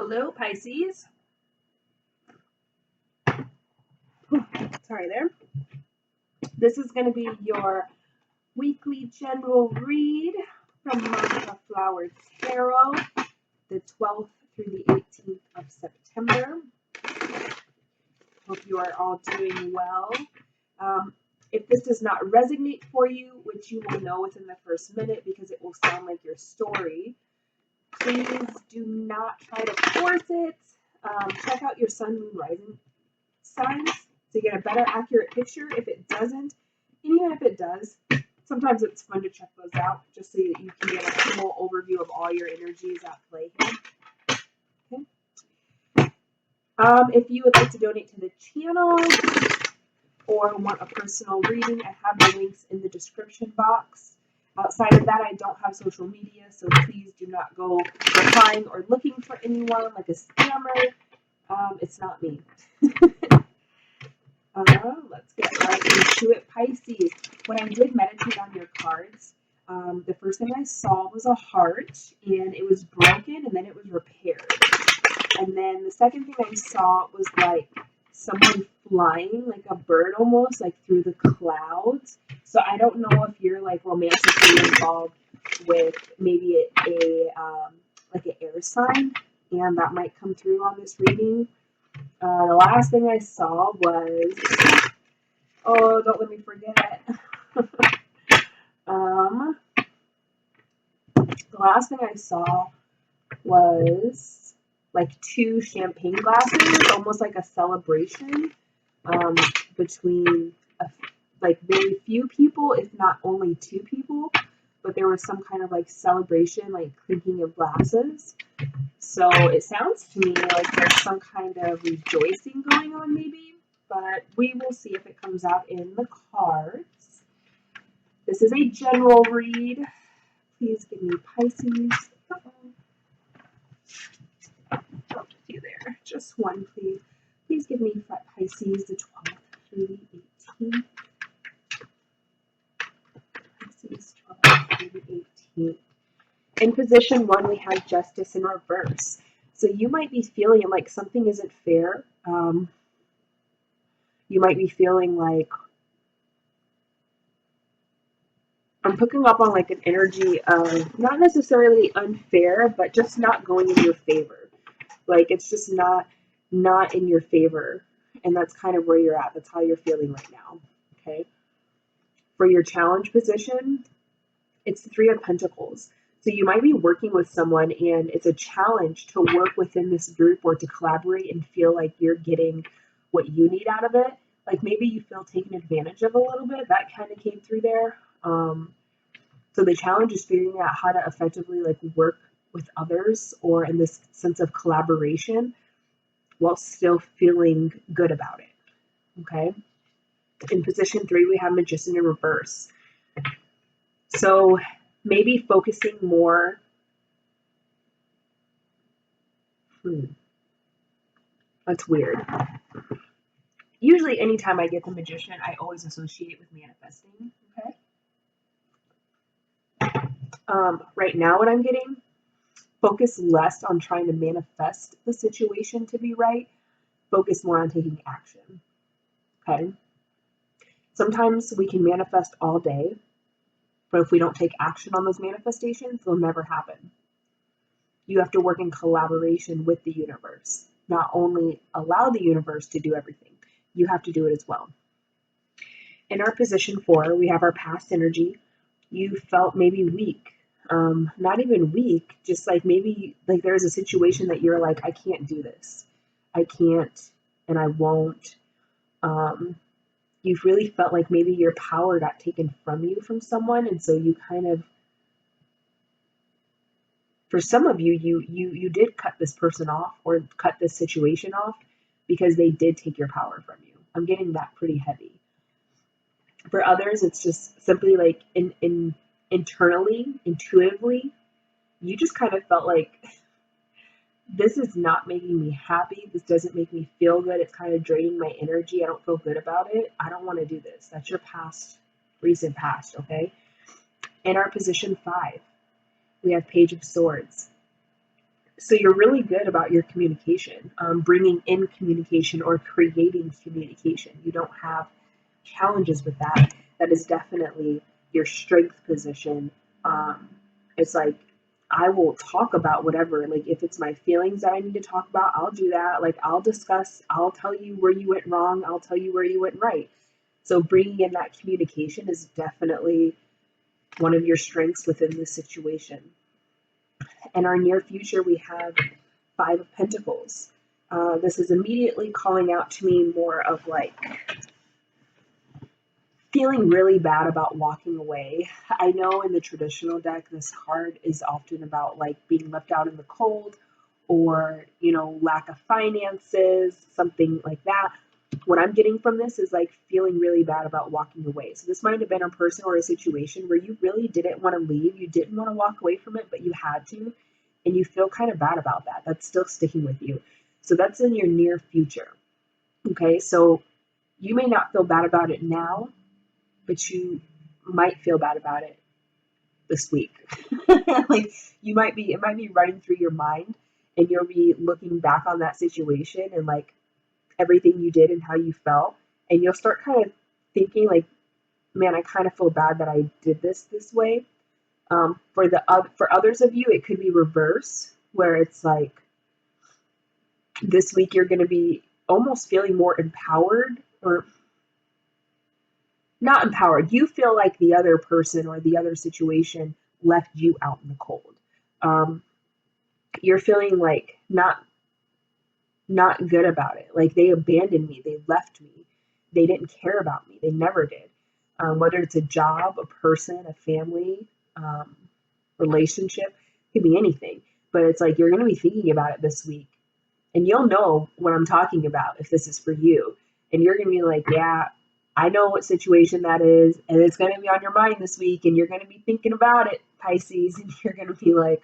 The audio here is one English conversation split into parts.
Hello, Pisces. Sorry there. This is going to be your weekly general read from Monica Flower Tarot, the 12th through the 18th of September. Hope you are all doing well. If this does not resonate for you, which you will know within the first minute because it will sound like your story, please do not try to force it. Check out your sun, moon, rising signs to get a better accurate picture. If it doesn't, and even if it does, sometimes it's fun to check those out just so that you can get a full overview of all your energies at play here. Okay. If you would like to donate to the channel or want a personal reading, I have the links in the description box. Outside of that, I don't have social media, so please do not go replying or looking for anyone like a scammer. It's not me. Let's get right into it, Pisces. When I did meditate on your cards, the first thing I saw was a heart, and it was broken, and then it was repaired. And then the second thing I saw was like someone flying, like a bird almost, like through the clouds. So I don't know if you're like romantically involved with maybe like an air sign, and that might come through on this reading. The last thing I saw was, oh, don't let me forget. The last thing I saw was like 2 champagne glasses, almost like a celebration between like very few people, if not only 2 people. But there was some kind of like celebration, like clinking of glasses. So it sounds to me like there's some kind of rejoicing going on maybe, but we will see if it comes out in the cards. This is a general read. Please give me Pisces. Oh, you there. Just one, please. Please give me Pisces, the 12th through the 18th. Pisces, 12th through the 18th. In position 1, we have Justice in reverse. So you might be feeling like something isn't fair. You might be feeling like, I'm picking up on like an energy of not necessarily unfair, but just not going in your favor. Like it's just not in your favor. And that's kind of where you're at. That's how you're feeling right now. Okay. For your challenge position, it's the 3 of Pentacles. So you might be working with someone and it's a challenge to work within this group or to collaborate and feel like you're getting what you need out of it. Like maybe you feel taken advantage of a little bit. That kind of came through there. So the challenge is figuring out how to effectively like work with others or in this sense of collaboration while still feeling good about it. Okay. In position 3, we have Magician in reverse. So maybe focusing more. That's weird. Usually anytime I get the Magician, I always associate with manifesting. Okay. Right now what I'm getting, focus less on trying to manifest the situation to be right. Focus more on taking action. Okay. Sometimes we can manifest all day, but if we don't take action on those manifestations, they'll never happen. You have to work in collaboration with the universe. Not only allow the universe to do everything, you have to do it as well. In our position 4, we have our past energy. You felt maybe weak. Not even weak, just like maybe like there's a situation that you're like, I can't do this. I can't and I won't. You've really felt like maybe your power got taken from you from someone, and so you kind of, for some of you, you did cut this person off or cut this situation off because they did take your power from you. I'm getting that pretty heavy. For others, it's just simply like internally, intuitively, you just kind of felt like this is not making me happy. This doesn't make me feel good. It's kind of draining my energy. I don't feel good about it. I don't want to do this. That's your past, recent past, okay? In our position 5, we have Page of Swords. So you're really good about your communication, bringing in communication or creating communication. You don't have challenges with that. That is definitely your strength position. Um, it's like I will talk about whatever. Like if it's my feelings that I need to talk about, I'll do that. Like I'll discuss. I'll tell you where you went wrong. I'll tell you where you went right. So bringing in that communication is definitely one of your strengths within this situation. In our near future, we have Five of Pentacles. This is immediately calling out to me more of like feeling really bad about walking away. I know in the traditional deck, this card is often about like being left out in the cold or, you know, lack of finances, something like that. What I'm getting from this is like feeling really bad about walking away. So this might have been a person or a situation where you really didn't want to leave. You didn't want to walk away from it, but you had to. And you feel kind of bad about that. That's still sticking with you. So that's in your near future. Okay, so you may not feel bad about it now, but you might feel bad about it this week. Like it might be running through your mind and you'll be looking back on that situation and like everything you did and how you felt. And you'll start kind of thinking like, man, I kind of feel bad that I did this way. For others of you, it could be reverse, where it's like this week you're going to be almost feeling more empowered or not empowered. You feel like the other person or the other situation left you out in the cold. Um, you're feeling like not good about it. Like they abandoned me, they left me, they didn't care about me, they never did. Whether it's a job, a person, a family, um, relationship, it could be anything. But it's like you're going to be thinking about it this week, and you'll know what I'm talking about if this is for you. And you're going to be like, yeah, I know what situation that is, and it's going to be on your mind this week, and you're going to be thinking about it, Pisces, and you're going to be like,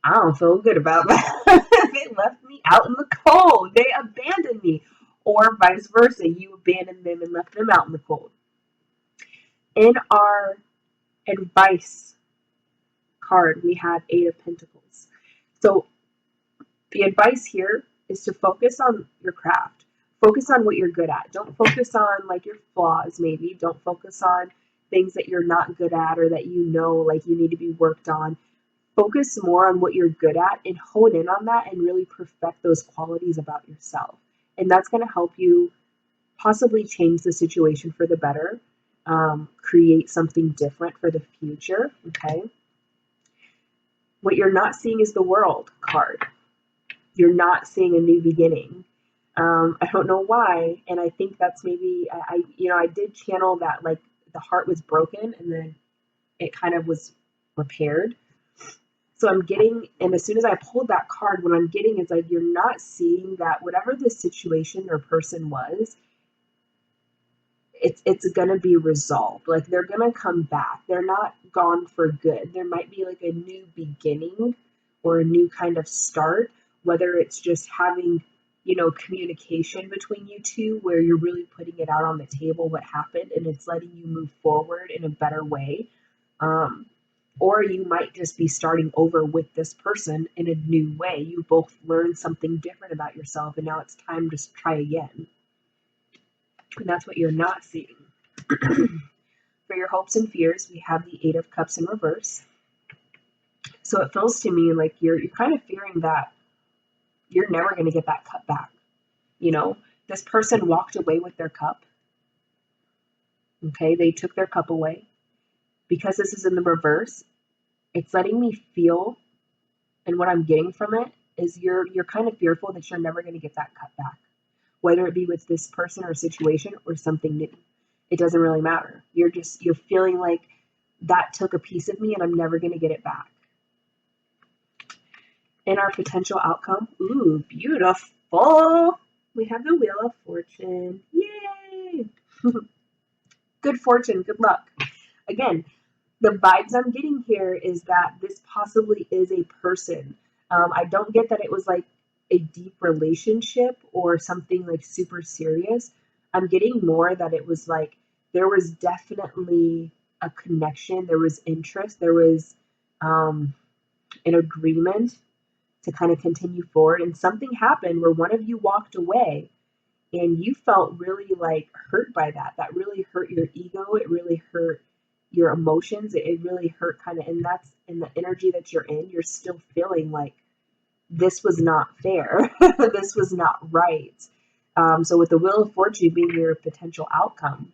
I don't feel good about that. They left me out in the cold. They abandoned me. Or vice versa, you abandoned them and left them out in the cold. In our advice card, we have Eight of Pentacles. So the advice here is to focus on your craft. Focus on what you're good at. Don't focus on like your flaws, maybe. Don't focus on things that you're not good at or that you know like you need to be worked on. Focus more on what you're good at and hone in on that and really perfect those qualities about yourself. And that's going to help you possibly change the situation for the better, create something different for the future. Okay. What you're not seeing is the World card. You're not seeing a new beginning. I don't know why, and I think that's maybe I did channel that like the heart was broken and then it kind of was repaired. So I'm getting, and as soon as I pulled that card, what I'm getting is like you're not seeing that whatever the situation or person was, it's gonna be resolved. Like they're gonna come back. They're not gone for good. There might be like a new beginning or a new kind of start, whether it's just having, you know, communication between you two where you're really putting it out on the table what happened and it's letting you move forward in a better way. Or you might just be starting over with this person in a new way. You both learned something different about yourself and now it's time to try again. And that's what you're not seeing. For your hopes and fears, we have the Eight of Cups in reverse. So it feels to me like you're kind of fearing that you're never going to get that cup back. You know, this person walked away with their cup. Okay, they took their cup away. Because this is in the reverse, it's letting me feel, and what I'm getting from it is you're kind of fearful that you're never going to get that cup back. Whether it be with this person or situation or something new. It doesn't really matter. You're feeling like that took a piece of me and I'm never going to get it back. In our potential outcome, ooh, beautiful. We have the Wheel of Fortune. Yay! Good fortune, good luck. Again, the vibes I'm getting here is that this possibly is a person. I don't get that it was like a deep relationship or something like super serious. I'm getting more that it was like there was definitely a connection, there was interest, there was an agreement. to kind of continue forward. And something happened where one of you walked away and you felt really like hurt by that. That really hurt your ego. It really hurt your emotions. It really hurt kind of, and that's in the energy that you're in. You're still feeling like this was not fair. This was not right. So with the Wheel of Fortune being your potential outcome,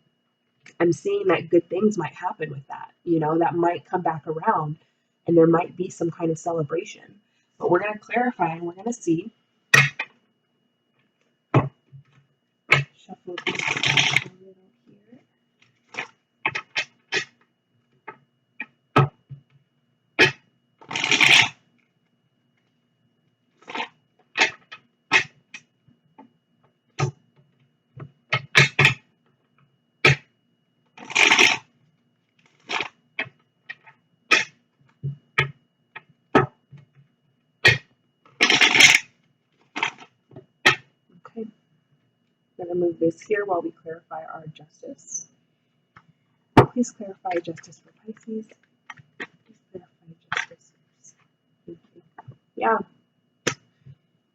I'm seeing that good things might happen with that. You know, that might come back around and there might be some kind of celebration. But we're going to clarify and we're going to see. Shuffle these a little here. Okay. I'm going to move this here while we clarify our justice. Please clarify justice for Pisces. Please clarify justice. Thank you. Yeah.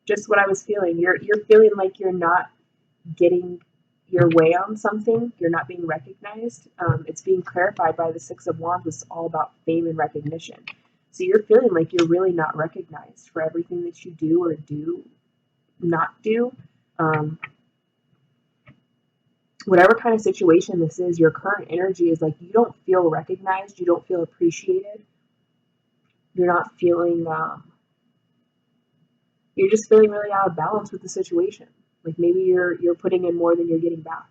Just what I was feeling. You're feeling like you're not getting your way on something. You're not being recognized. It's being clarified by the Six of Wands. It's all about fame and recognition. So you're feeling like you're really not recognized for everything that you do or do not do. Whatever kind of situation this is, your current energy is like you don't feel recognized. You don't feel appreciated. You're not feeling, you're just feeling really out of balance with the situation. Like maybe you're putting in more than you're getting back.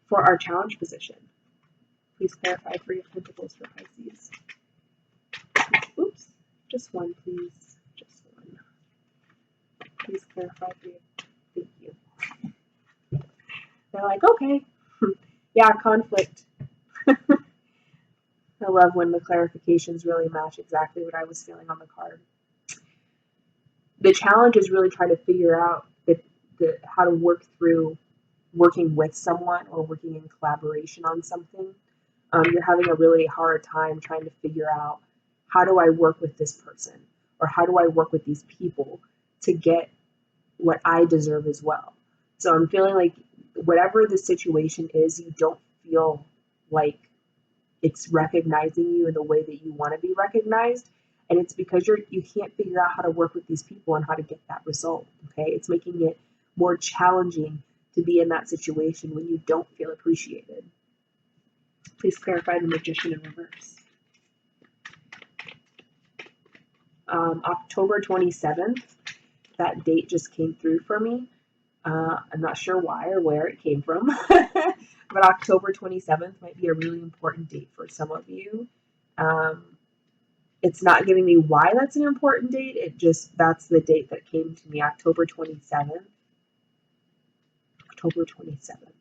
For our challenge position, please clarify for your pentacles for Pisces. Oops, just one, please. Just one. Please clarify for you. Thank you. They're like, okay. Yeah, conflict. I love when the clarifications really match exactly what I was feeling on the card. The challenge is really trying to figure out how to work through working with someone or working in collaboration on something. You're having a really hard time trying to figure out, how do I work with this person? Or how do I work with these people to get what I deserve as well? So I'm feeling like whatever the situation is, you don't feel like it's recognizing you in the way that you want to be recognized. And it's because you can't figure out how to work with these people and how to get that result. Okay, it's making it more challenging to be in that situation when you don't feel appreciated. Please clarify the Magician in reverse. October 27th, that date just came through for me. I'm not sure why or where it came from, but October 27th might be a really important date for some of you. It's not giving me why that's an important date. That's the date that came to me, October 27th. October 27th.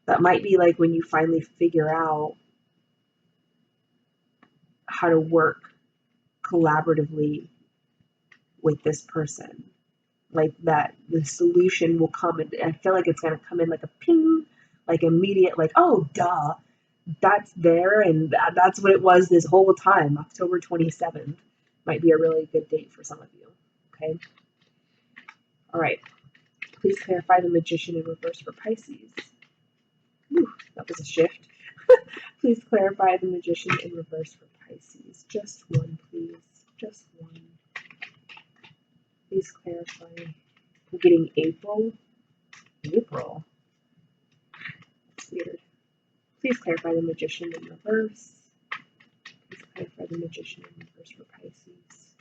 That might be like when you finally figure out how to work collaboratively with this person. Like that the solution will come, and I feel like it's going to come in like a ping, like immediate, like, oh, duh, that's there, and that's what it was this whole time. October 27th might be a really good date for some of you. Okay. All right. Please clarify the Magician in reverse for Pisces. Ooh, that was a shift. Please clarify the Magician in reverse for Pisces. Just one, please. Just one. Please clarify. We're getting April. April. That's weird. Please clarify the Magician in reverse. Please clarify the Magician in reverse for Pisces.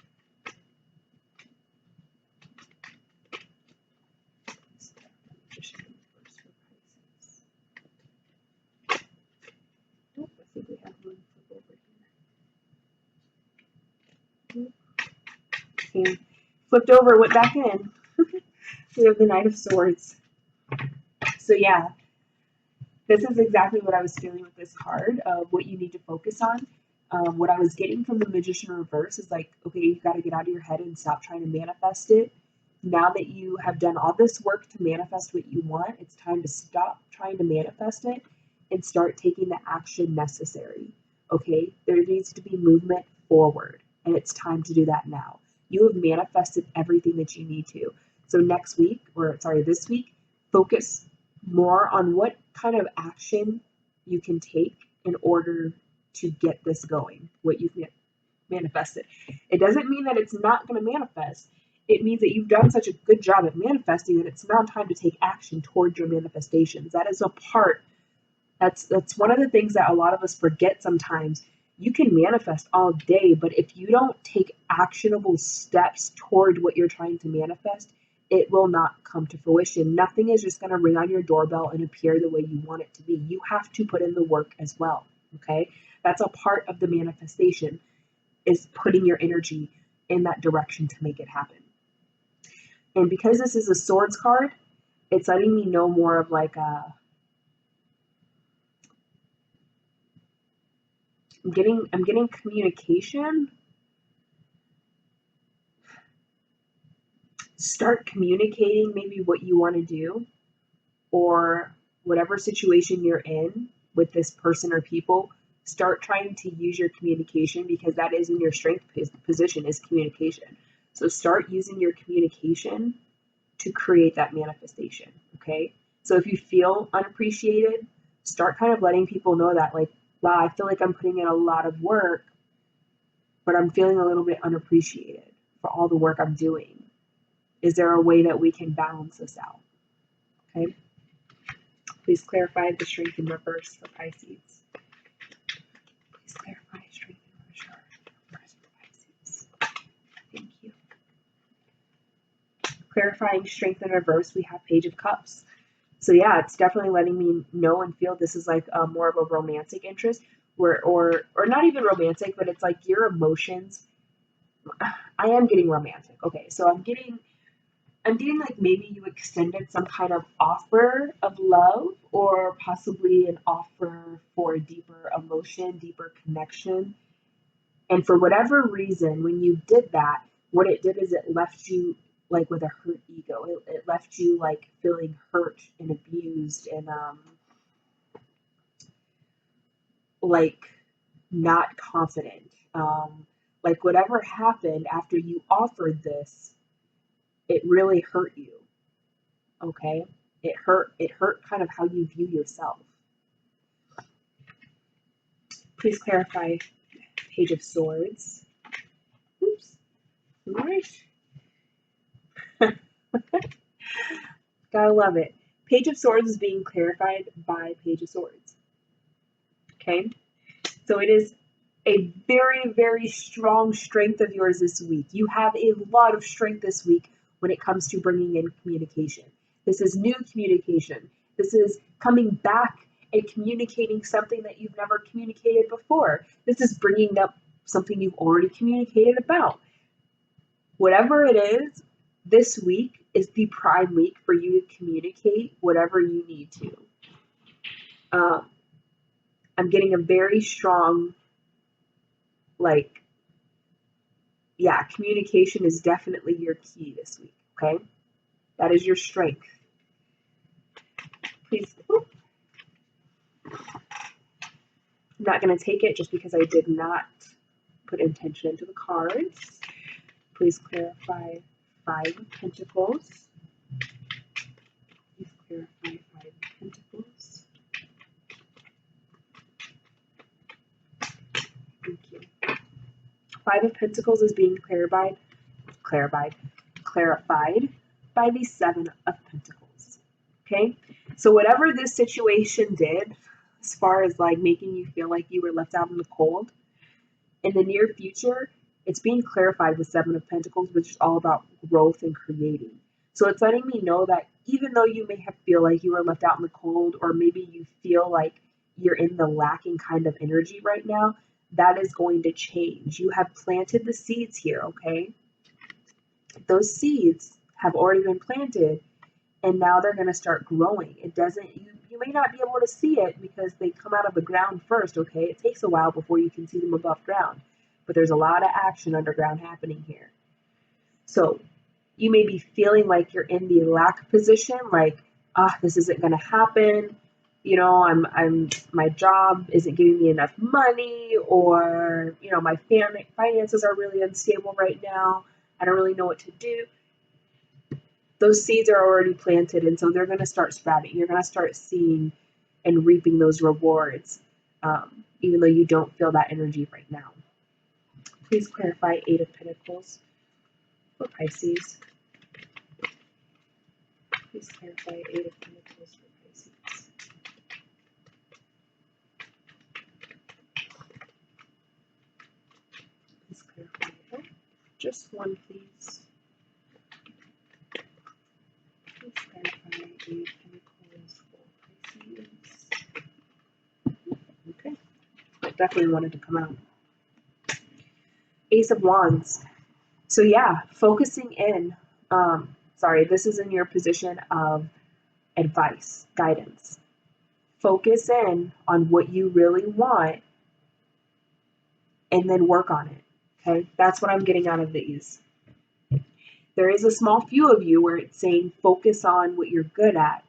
Please clarify the Magician in reverse for Pisces. Oh, I think we have one flip over here. Okay. Flipped over, went back in. We have the Knight of Swords. So yeah, this is exactly what I was feeling with this card, of what you need to focus on. What I was getting from the Magician reverse is like, okay, you got to get out of your head and stop trying to manifest it. Now that you have done all this work to manifest what you want, it's time to stop trying to manifest it and start taking the action necessary. Okay, there needs to be movement forward. And it's time to do that now. You have manifested everything that you need to. So this week, focus more on what kind of action you can take in order to get this going, what you've manifested. It doesn't mean that it's not going to manifest. It means that you've done such a good job at manifesting that it's now time to take action towards your manifestations. That is a part. That's one of the things that a lot of us forget sometimes. You can manifest all day, but if you don't take actionable steps toward what you're trying to manifest, it will not come to fruition. Nothing is just going to ring on your doorbell and appear the way you want it to be. You have to put in the work as well, okay? That's a part of the manifestation, is putting your energy in that direction to make it happen. And because this is a swords card, it's letting me know more of like I'm getting communication. Start communicating maybe what you want to do, or whatever situation you're in with this person or people. Start trying to use your communication, because that is in your strength position, is communication. So start using your communication to create that manifestation, okay? So if you feel unappreciated, start kind of letting people know that, like, wow, I feel like I'm putting in a lot of work, but I'm feeling a little bit unappreciated for all the work I'm doing. Is there a way that we can balance this out? Okay. Please clarify the strength in reverse for Pisces. Please clarify strength in reverse for Pisces. Thank you. Clarifying strength in reverse, we have Page of Cups. So yeah, it's definitely letting me know and feel this is like more of a romantic interest, or not even romantic, but it's like your emotions. I am getting romantic. Okay, so I'm getting like maybe you extended some kind of offer of love, or possibly an offer for a deeper emotion, deeper connection. And for whatever reason, when you did that, what it did is it left you like with a hurt ego. It left you like feeling hurt and abused and like not confident. Like whatever happened after you offered this, it really hurt you. Okay? It hurt kind of how you view yourself. Please clarify Page of Swords. Oops. Gotta love it. Page of Swords is being clarified by Page of Swords. Okay? So it is a very, very strong strength of yours this week. You have a lot of strength this week when it comes to bringing in communication. This is new communication. This is coming back and communicating something that you've never communicated before. This is bringing up something you've already communicated about. Whatever it is, this week is the prime week for you to communicate whatever you need to. I'm getting a very strong, communication is definitely your key this week, okay? That is your strength. Please. I'm not going to take it just because I did not put intention into the cards. Please clarify 5 of Pentacles. Please clarify 5 of Pentacles. Thank you. 5 of Pentacles is being clarified by the 7 of Pentacles. Okay? So whatever this situation did, as far as like making you feel like you were left out in the cold, in the near future, it's being clarified with 7 of Pentacles, which is all about growth and creating. So it's letting me know that even though you may feel like you were left out in the cold, or maybe you feel like you're in the lacking kind of energy right now, that is going to change. You have planted the seeds here, okay? Those seeds have already been planted, and now they're going to start growing. You may not be able to see it because they come out of the ground first, okay? It takes a while before you can see them above ground, but there's a lot of action underground happening here. So you may be feeling like you're in the lack position, like, this isn't going to happen. you know, my job isn't giving me enough money, or, you know, my family finances are really unstable right now. I don't really know what to do. Those seeds are already planted, and so they're going to start sprouting. You're going to start seeing and reaping those rewards, even though you don't feel that energy right now. Please clarify Eight of Pentacles for Pisces. Please clarify Eight of Pentacles for Pisces. Please clarify. Oh, just one, please. Please clarify Eight of Pentacles for Pisces. Okay, it definitely wanted to come out. Ace of Wands. So yeah, focusing in. Sorry, this is in your position of advice, guidance. Focus in on what you really want and then work on it. Okay, that's what I'm getting out of these. There is a small few of you where it's saying focus on what you're good at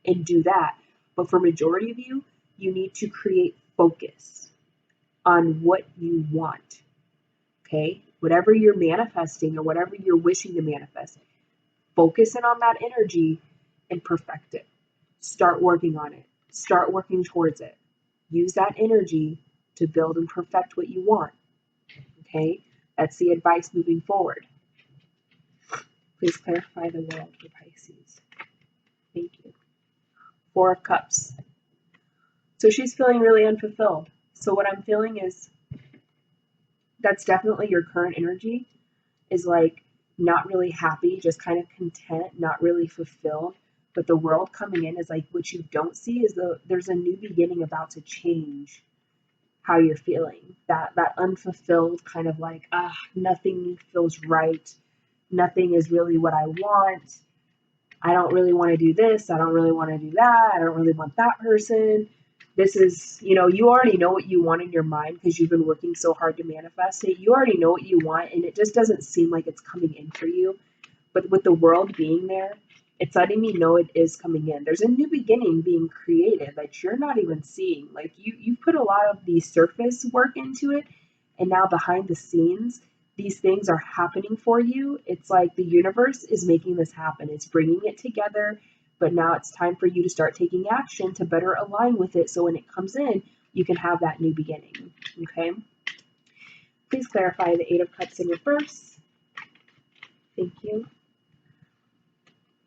and do that. But for majority of you, you need to create focus on what you want. Okay, whatever you're manifesting or whatever you're wishing to manifest, focus in on that energy and perfect it. Start working on it. Start working towards it. Use that energy to build and perfect what you want. Okay, that's the advice moving forward. Please clarify the world for Pisces. Thank you. Four of Cups. So she's feeling really unfulfilled. So what I'm feeling is that's definitely your current energy, is like not really happy, just kind of content, not really fulfilled. But the world coming in is like what you don't see is there's a new beginning about to change how you're feeling. That unfulfilled kind of like, nothing feels right. Nothing is really what I want. I don't really want to do this. I don't really want to do that. I don't really want that person. This is, you know, you already know what you want in your mind because you've been working so hard to manifest it. You already know what you want, and it just doesn't seem like it's coming in for you. But with the world being there, it's letting me know it is coming in. There's a new beginning being created that you're not even seeing. Like you put a lot of the surface work into it, and now behind the scenes, these things are happening for you. It's like the universe is making this happen. It's bringing it together, but now it's time for you to start taking action to better align with it. So when it comes in, you can have that new beginning. Okay. Please clarify the Eight of Cups in reverse. Thank you.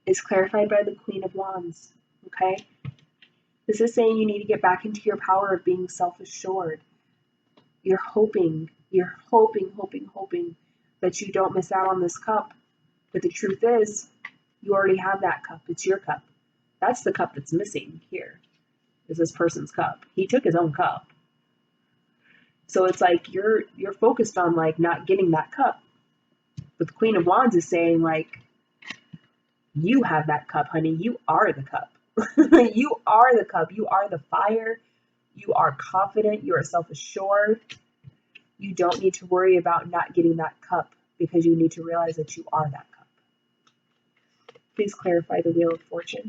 Is clarified by the Queen of Wands. Okay. This is saying you need to get back into your power of being self-assured. You're hoping that you don't miss out on this cup. But the truth is, you already have that cup. It's your cup. That's the cup that's missing here, is this person's cup. He took his own cup. So it's like you're focused on like not getting that cup. But the Queen of Wands is saying like, you have that cup, honey. You are the cup. You are the cup. You are the fire. You are confident. You are self-assured. You don't need to worry about not getting that cup because you need to realize that you are that cup. Please clarify the Wheel of Fortune.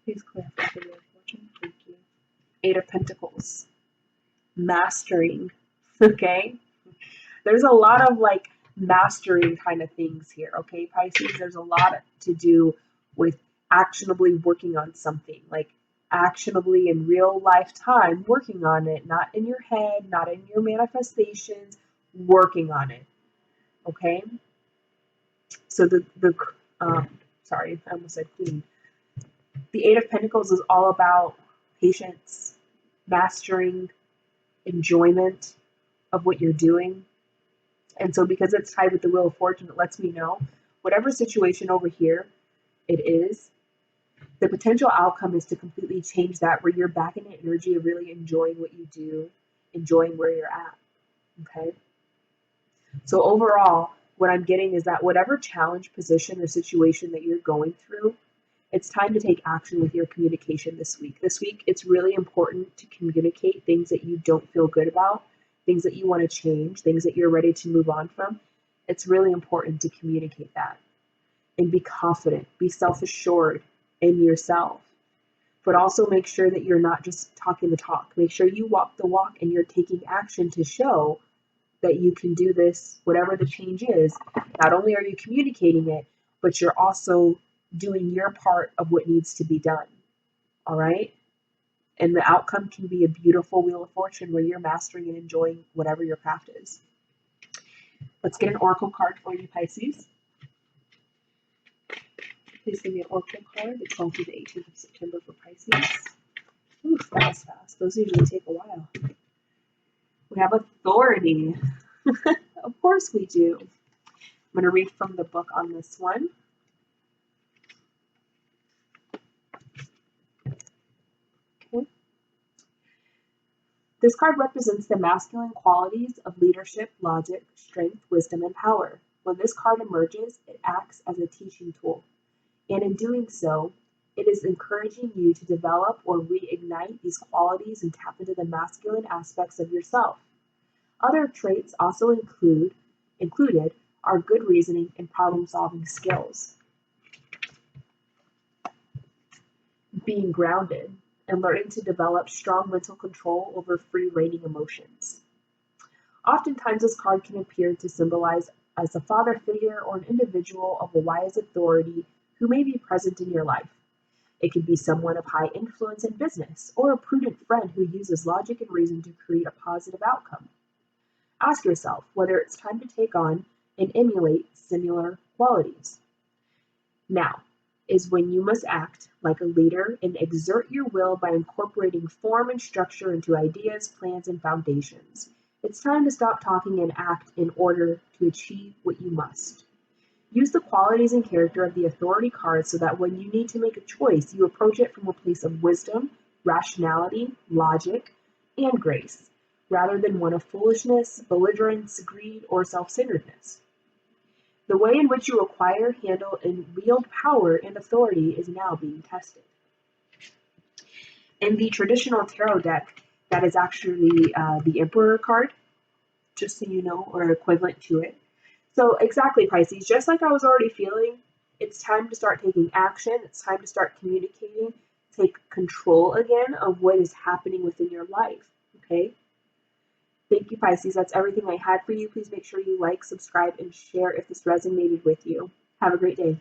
Please clarify the Wheel of Fortune. Thank you. Eight of Pentacles. Mastering. Okay? There's a lot of like mastering kind of things here. Okay, Pisces? There's a lot to do with actionably working on something. Like actionably in real life time, working on it, not in your head, not in your manifestations, working on it. Okay. So sorry, I almost said Queen. The Eight of Pentacles is all about patience, mastering, enjoyment of what you're doing. And so because it's tied with the Wheel of Fortune, it lets me know whatever situation over here it is, the potential outcome is to completely change that, where you're back in the energy of really enjoying what you do, enjoying where you're at. Okay. So overall, what I'm getting is that whatever challenge, position, or situation that you're going through, it's time to take action with your communication this week. This week, it's really important to communicate things that you don't feel good about, things that you want to change, things that you're ready to move on from. It's really important to communicate that and be confident, be self-assured. in yourself. But also make sure that you're not just talking the talk. Make sure you walk the walk and you're taking action to show that you can do this, whatever the change is. Not only are you communicating it, but you're also doing your part of what needs to be done. All right? And the outcome can be a beautiful wheel of fortune where you're mastering and enjoying whatever your craft is. Let's get an oracle card for you, Pisces. Please give me an oracle card, the 12th to the 18th of September for Pisces. Ooh, that was fast. Those usually take a while. We have authority. Of course we do. I'm going to read from the book on this one. Okay. This card represents the masculine qualities of leadership, logic, strength, wisdom, and power. When this card emerges, it acts as a teaching tool. And in doing so, it is encouraging you to develop or reignite these qualities and tap into the masculine aspects of yourself. Other traits also included are good reasoning and problem-solving skills, being grounded, and learning to develop strong mental control over free-reigning emotions. Oftentimes, this card can appear to symbolize as a father figure or an individual of a wise authority who may be present in your life. It could be someone of high influence in business or a prudent friend who uses logic and reason to create a positive outcome. Ask yourself whether it's time to take on and emulate similar qualities. Now is when you must act like a leader and exert your will by incorporating form and structure into ideas, plans, and foundations. It's time to stop talking and act in order to achieve what you must. Use the qualities and character of the authority card so that when you need to make a choice, you approach it from a place of wisdom, rationality, logic, and grace, rather than one of foolishness, belligerence, greed, or self-centeredness. The way in which you acquire, handle, and wield power and authority is now being tested. In the traditional tarot deck, that is actually the Emperor card, just so you know, or equivalent to it. So exactly, Pisces, just like I was already feeling, it's time to start taking action. It's time to start communicating, take control again of what is happening within your life, okay? Thank you, Pisces. That's everything I had for you. Please make sure you like, subscribe, and share if this resonated with you. Have a great day.